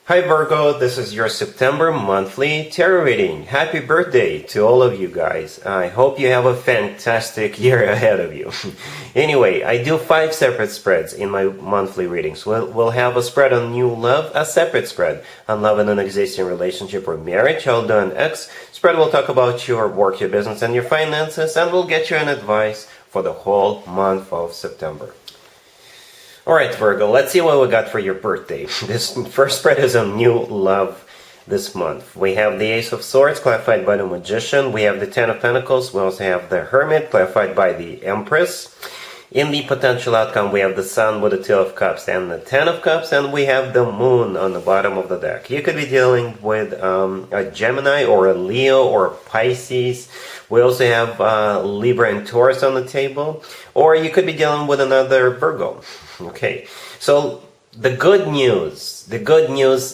Hi Virgo, this is your September monthly tarot reading. Happy birthday to all of you guys. I hope you have a fantastic year ahead of you. Anyway, I do 5 separate spreads in my monthly readings. We'll have a spread on new love, a separate spread on love in an existing relationship or marriage. I'll do an X spread. We'll talk about your work, your business, and your finances, and we'll get you an advice for the whole month of September. Alright Virgo, let's see what we got for your birthday. This first spread is on new love this month. We have the Ace of Swords clarified by the Magician. We have the Ten of Pentacles. We also have the Hermit clarified by the Empress. In the potential outcome, we have the Sun with the Two of Cups and the Ten of Cups, and we have the Moon on the bottom of the deck. You could be dealing with a Gemini or a Leo or a Pisces. We also have Libra and Taurus on the table, or you could be dealing with another Virgo. Okay, so the good news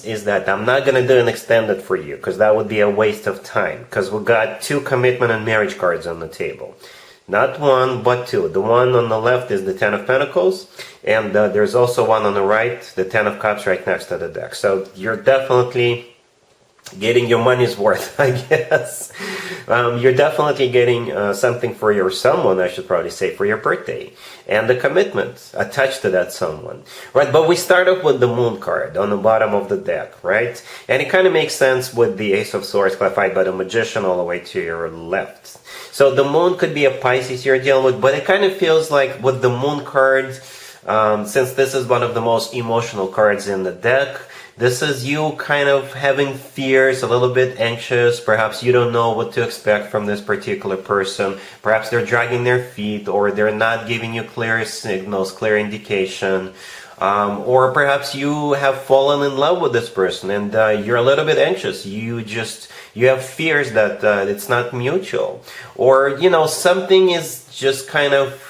is that I'm not going to do an extended for you, because that would be a waste of time, because we got 2 commitment and marriage cards on the table. Not 1, but 2. The one on the left is the Ten of Pentacles, and there's also one on the right, the Ten of Cups, right next to the deck. So you're definitely getting your money's worth, I guess. You're definitely getting something for your someone, I should probably say, for your birthday. And the commitment attached to that someone. Right, but we start off with the Moon card on the bottom of the deck, right? And it kind of makes sense with the Ace of Swords clarified by the Magician all the way to your left. So the Moon could be a Pisces you're dealing with, but it kind of feels like with the Moon card, since this is one of the most emotional cards in the deck, this is you kind of having fears, a little bit anxious. Perhaps you don't know what to expect from this particular person. Perhaps they're dragging their feet, or they're not giving you clear signals, clear indication. Or perhaps you have fallen in love with this person and you're a little bit anxious. You have fears that it's not mutual. Or, something is just kind of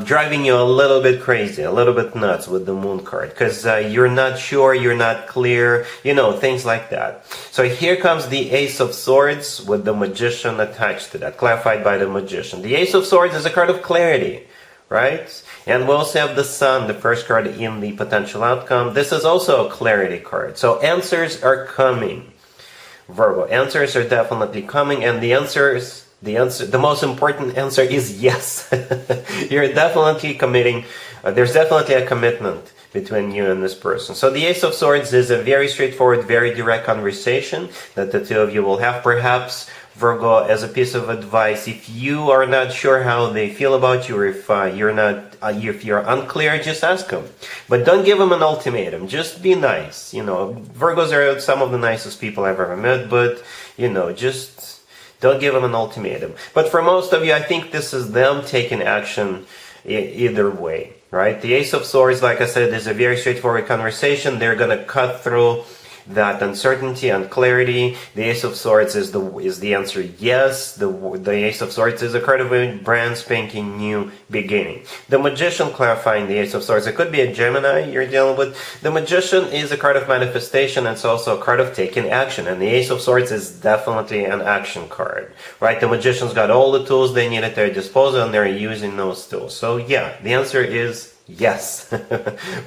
driving you a little bit crazy, a little bit nuts with the Moon card, because you're not sure, you're not clear, things like that. So here comes the Ace of Swords with the Magician attached to that, clarified by the Magician. The Ace of Swords is a card of clarity, right? And we also have the Sun, the first card in the potential outcome. This is also a clarity card. So answers are coming, Virgo. Answers are definitely coming, and the most important answer is yes. You're definitely committing. There's definitely a commitment between you and this person. So the Ace of Swords is a very straightforward, very direct conversation that the two of you will have. Perhaps, Virgo, as a piece of advice, if you are not sure how they feel about you, or if you're unclear, just ask them. But don't give them an ultimatum. Just be nice. Virgos are some of the nicest people I've ever met, but just don't give them an ultimatum. But for most of you, I think this is them taking action either way, right? The Ace of Swords, like I said, is a very straightforward conversation. They're going to cut through that uncertainty and clarity. The Ace of Swords is the answer yes. The Ace of Swords is a card of a brand spanking new beginning. The Magician clarifying the Ace of Swords. It could be a Gemini you're dealing with. The Magician is a card of manifestation, and it's also a card of taking action. And the Ace of Swords is definitely an action card, right? The Magician's got all the tools they need at their disposal, and they're using those tools. So yeah, the answer is yes,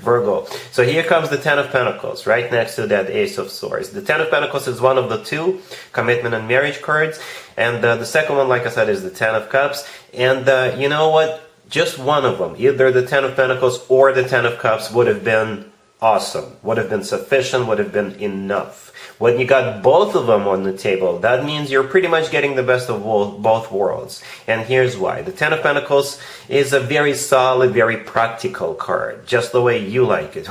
Virgo. So here comes the Ten of Pentacles, right next to that Ace of Swords. The Ten of Pentacles is one of the 2 commitment and marriage cards. And the second one, like I said, is the Ten of Cups. And you know what? Just one of them, either the Ten of Pentacles or the Ten of Cups, would have been awesome, would have been sufficient, would have been enough. When you got both of them on the table, that means you're pretty much getting the best of both worlds. And here's why. The Ten of Pentacles is a very solid, very practical card, just the way you like it.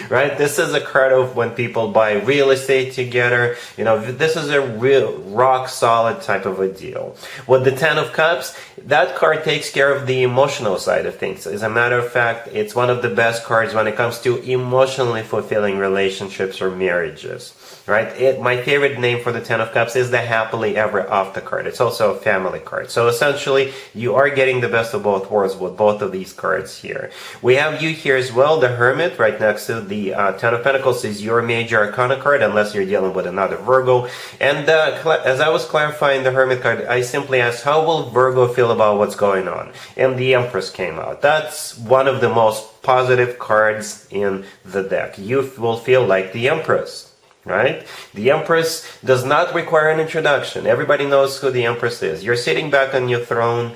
Right? This is a card of when people buy real estate together. This is a real rock solid type of a deal. With the Ten of Cups, that card takes care of the emotional side of things. As a matter of fact, it's one of the best cards when it comes to emotionally fulfilling relationships or marriages, right? My favorite name for the Ten of Cups is the Happily Ever After card. It's also a family card. So essentially, you are getting the best of both worlds with both of these cards here. We have you here as well, the Hermit, right next to the Ten of Pentacles is your major arcana card, unless you're dealing with another Virgo. And as I was clarifying the Hermit card, I simply asked, how will Virgo feel about what's going on? And the Empress came out. That's one of the most positive cards in the deck. You will feel like the Empress, right? The Empress does not require an introduction. Everybody knows who the Empress is. You're sitting back on your throne.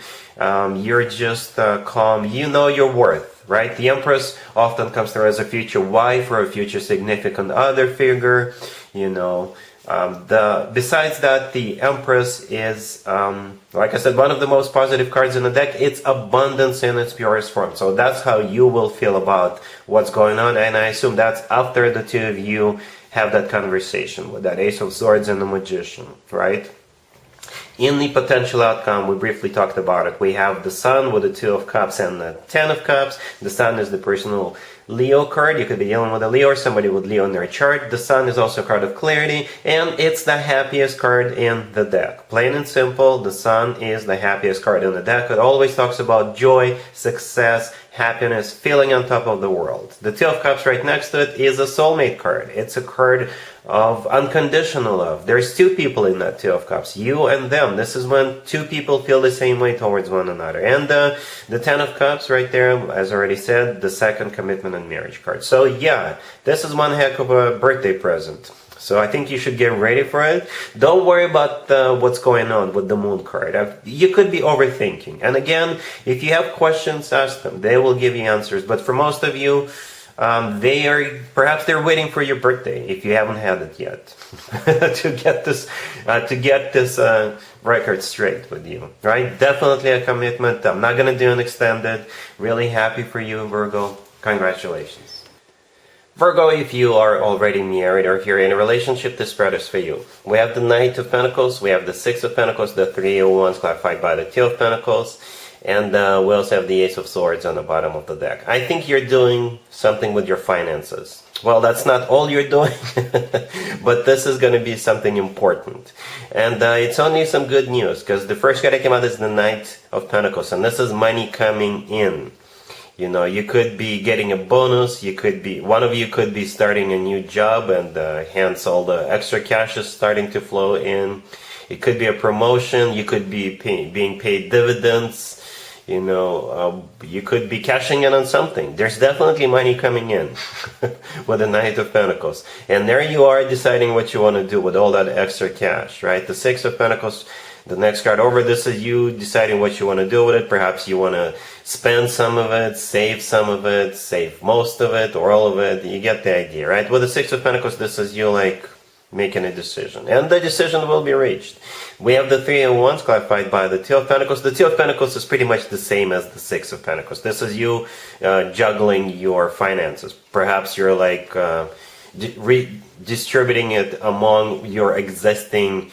You're just calm. You know your worth, right? The Empress often comes through as a future wife or a future significant other figure, you know. Besides that, the Empress is, like I said, one of the most positive cards in the deck. It's abundance in its purest form. So that's how you will feel about what's going on. And I assume that's after the two of you have that conversation with that Ace of Swords and the Magician, right? In the potential outcome, we briefly talked about it. We have the Sun with the Two of Cups and the Ten of Cups. The Sun is the personal Leo card. You could be dealing with a Leo or somebody with Leo in their chart. The Sun is also a card of clarity, and it's the happiest card in the deck. Plain and simple, the Sun is the happiest card in the deck. It always talks about joy, success, happiness, feeling on top of the world. The Two of Cups right next to it is a soulmate card. It's a card of unconditional love. There's two people in that Two of Cups, you and them. This is when two people feel the same way towards one another. And the Ten of Cups right there, as I already said, the second commitment and marriage card. So yeah, this is one heck of a birthday present. So I think you should get ready for it. Don't worry about what's going on with the Moon card. You could be overthinking. And again, if you have questions, ask them. They will give you answers. But for most of you, perhaps they're waiting for your birthday if you haven't had it yet to get this record straight with you, right? Definitely a commitment. I'm not gonna do an extended. Really happy for you, Virgo. Congratulations. Virgo, if you are already married or if you're in a relationship, this spread is for you. We have the Knight of Pentacles, we have the Six of Pentacles, the Three of Wands clarified by the Two of Pentacles, and we also have the Ace of Swords on the bottom of the deck. I think you're doing something with your finances. Well, that's not all you're doing, but this is going to be something important. And it's only some good news, because the first card that came out is the Knight of Pentacles, and this is money coming in. You know, you could be getting a bonus, one of you could be starting a new job, and hence all the extra cash is starting to flow in. It could be a promotion, you could be being paid dividends, you know, you could be cashing in on something. There's definitely money coming in with the Knight of Pentacles. And there you are deciding what you want to do with all that extra cash, right? The Six of Pentacles, the next card over, this is you deciding what you want to do with it. Perhaps you want to spend some of it, save some of it, save most of it, or all of it. You get the idea, right? With the Six of Pentacles, this is you like making a decision. And the decision will be reached. We have the Three of Wands clarified by the Two of Pentacles. The Two of Pentacles is pretty much the same as the Six of Pentacles. This is you juggling your finances. Perhaps you're like redistributing it among your existing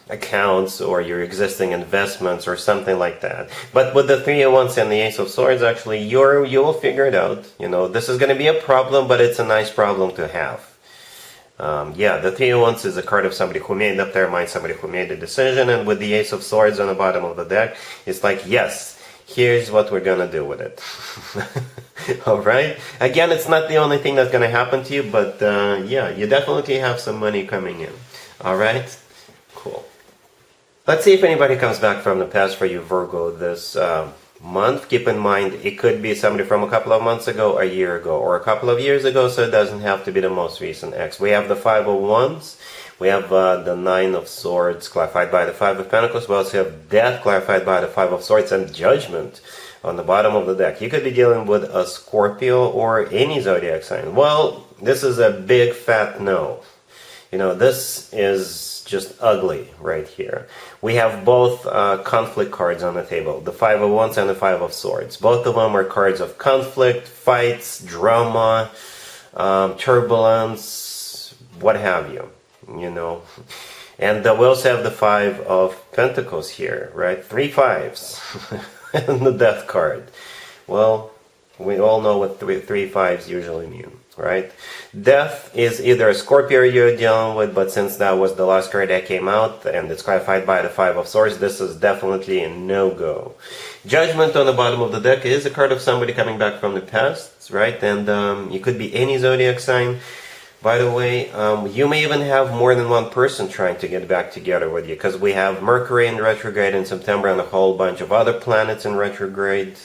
accounts or your existing investments or something like that. But with the Three of Wands and the Ace of Swords, actually, you will figure it out. You know, this is going to be a problem, but it's a nice problem to have. Yeah, the Three of Wands is a card of somebody who made up their mind, somebody who made a decision, and with the Ace of Swords on the bottom of the deck, it's like, yes, here's what we're gonna do with it. Alright? Again, it's not the only thing that's gonna happen to you, but yeah, you definitely have some money coming in. Alright? Cool. Let's see if anybody comes back from the past for you, Virgo, this month. Keep in mind, it could be somebody from a couple of months ago, a year ago, or a couple of years ago, so it doesn't have to be the most recent ex. We have the Five of Wands, we have the Nine of Swords clarified by the Five of Pentacles, we also have Death clarified by the Five of Swords, and Judgment on the bottom of the deck. You could be dealing with a Scorpio or any zodiac sign. Well, this is a big fat no. You know, this is just ugly right here. We have both conflict cards on the table, the Five of Wands and the Five of Swords. Both of them are cards of conflict, fights, drama, turbulence, what have you, you know. And we also have the Five of Pentacles here, right? Three fives and the Death card. Well, we all know what three fives usually mean, right? Death is either a Scorpio you're dealing with, but since that was the last card that came out and it's clarified by the Five of Swords, this is definitely a no-go. Judgment on the bottom of the deck is a card of somebody coming back from the past, right? And it could be any zodiac sign. By the way, you may even have more than one person trying to get back together with you, because we have Mercury in retrograde in September and a whole bunch of other planets in retrograde.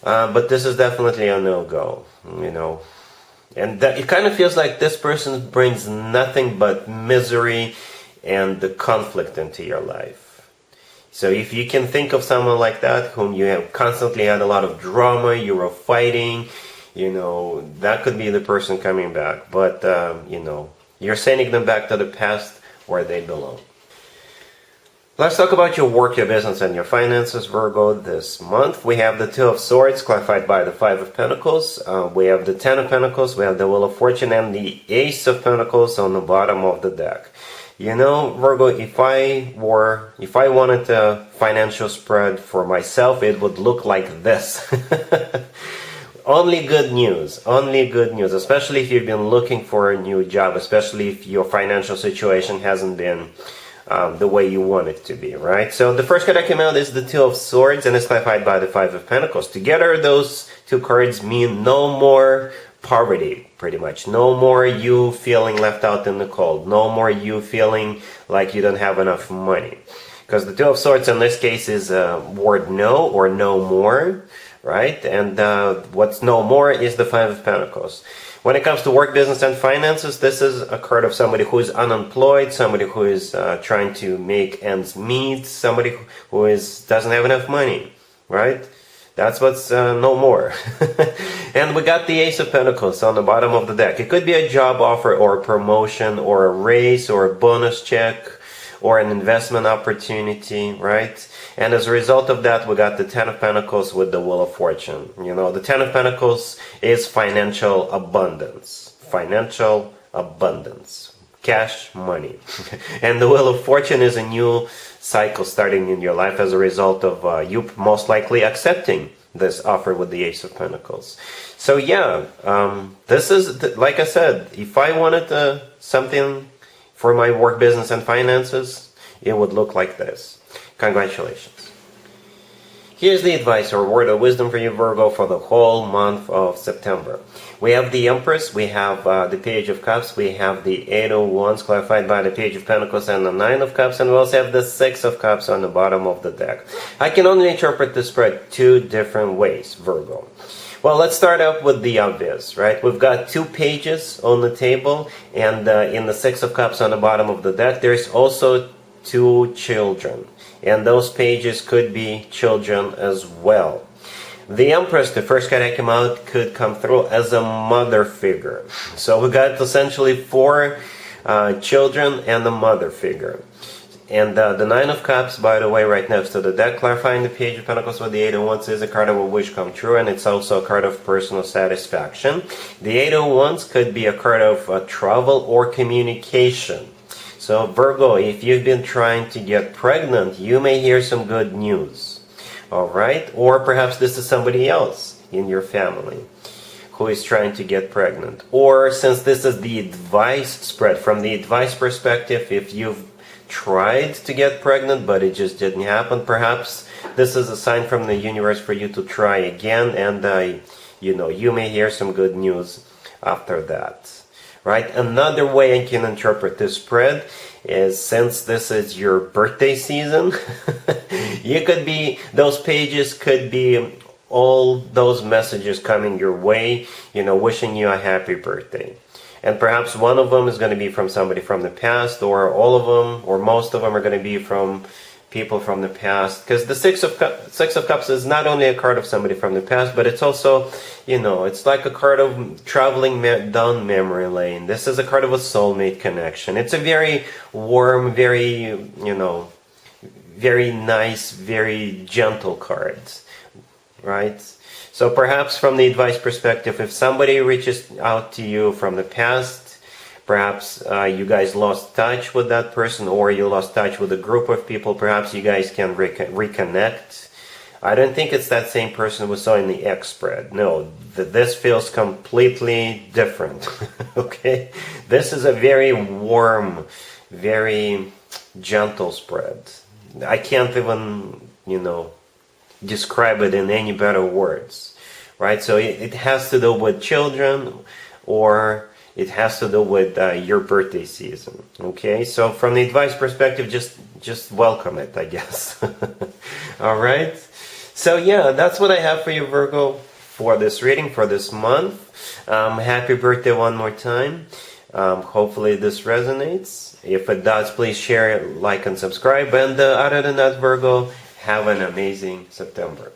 But this is definitely a no-go, you know. And that, it kind of feels like this person brings nothing but misery and the conflict into your life. So if you can think of someone like that, whom you have constantly had a lot of drama, you were fighting, you know, that could be the person coming back. But, you know, you're sending them back to the past where they belong. Let's talk about your work, your business, and your finances, Virgo. This month we have the Two of Swords, clarified by the Five of Pentacles. We have the Ten of Pentacles, we have the Wheel of Fortune, and the Ace of Pentacles on the bottom of the deck. You know, Virgo, if I wanted a financial spread for myself, it would look like this. Only good news, especially if you've been looking for a new job, especially if your financial situation hasn't been the way you want it to be, right? So the first card that came out is the Two of Swords, and it's clarified by the Five of Pentacles. Together, those two cards mean no more poverty, pretty much. No more you feeling left out in the cold. No more you feeling like you don't have enough money. Because the Two of Swords in this case is word no, or no more, right? And what's no more is the Five of Pentacles. When it comes to work, business, and finances, this is a card of somebody who is unemployed, somebody who is trying to make ends meet, somebody who doesn't have enough money, right? That's what's no more. And we got the Ace of Pentacles on the bottom of the deck. It could be a job offer, or a promotion, or a raise, or a bonus check, or an investment opportunity, right? And as a result of that, we got the Ten of Pentacles with the Wheel of Fortune. You know, the Ten of Pentacles is financial abundance. Financial abundance. Cash, money. And the Wheel of Fortune is a new cycle starting in your life as a result of you most likely accepting this offer with the Ace of Pentacles. So yeah, this is, like I said, if I wanted something for my work, business, and finances, it would look like this. Congratulations. Here's the advice or word of wisdom for you, Virgo, for the whole month of September. We have the Empress, we have the Page of Cups, we have the Eight of Wands, clarified by the Page of Pentacles, and the Nine of Cups, and we also have the Six of Cups on the bottom of the deck. I can only interpret this spread two different ways, Virgo. Well, let's start out with the obvious, right? We've got two pages on the table, and in the Six of Cups on the bottom of the deck, there's also two children. And those pages could be children as well. The Empress, the first card that came out, could come through as a mother figure. So we got essentially four children and a mother figure. And the Nine of Cups, by the way, right next to the deck, clarifying the Page of Pentacles with the Eight of Wands, is a card of a wish come true, and it's also a card of personal satisfaction. The Eight of Wands could be a card of travel or communication. So Virgo, if you've been trying to get pregnant, you may hear some good news. Alright? Or perhaps this is somebody else in your family who is trying to get pregnant. Or since this is the advice spread, from the advice perspective, if you've tried to get pregnant but it just didn't happen, perhaps this is a sign from the universe for you to try again, and you know, you may hear some good news after that. Right? Another way I can interpret this spread is, since this is your birthday season, those pages could be all those messages coming your way, you know, wishing you a happy birthday. And perhaps one of them is going to be from somebody from the past, or all of them, or most of them are going to be from people from the past. Because the Six of Cups is not only a card of somebody from the past, but it's also, you know, it's like a card of traveling down memory lane. This is a card of a soulmate connection. It's a very warm, very, you know, very nice, very gentle card, right? So perhaps from the advice perspective, if somebody reaches out to you from the past, perhaps you guys lost touch with that person, or you lost touch with a group of people, perhaps you guys can reconnect. I don't think it's that same person we saw in the X spread. No, this feels completely different. Okay? This is a very warm, very gentle spread. I can't even, you know, describe it in any better words. Right? So it has to do with children, or it has to do with your birthday season. Okay? So from the advice perspective, just welcome it, I guess. All right? So yeah, that's what I have for you, Virgo, for this reading for this month. Happy birthday one more time. Hopefully this resonates. If it does, please share, like, and subscribe. And other than that, Virgo, have an amazing September.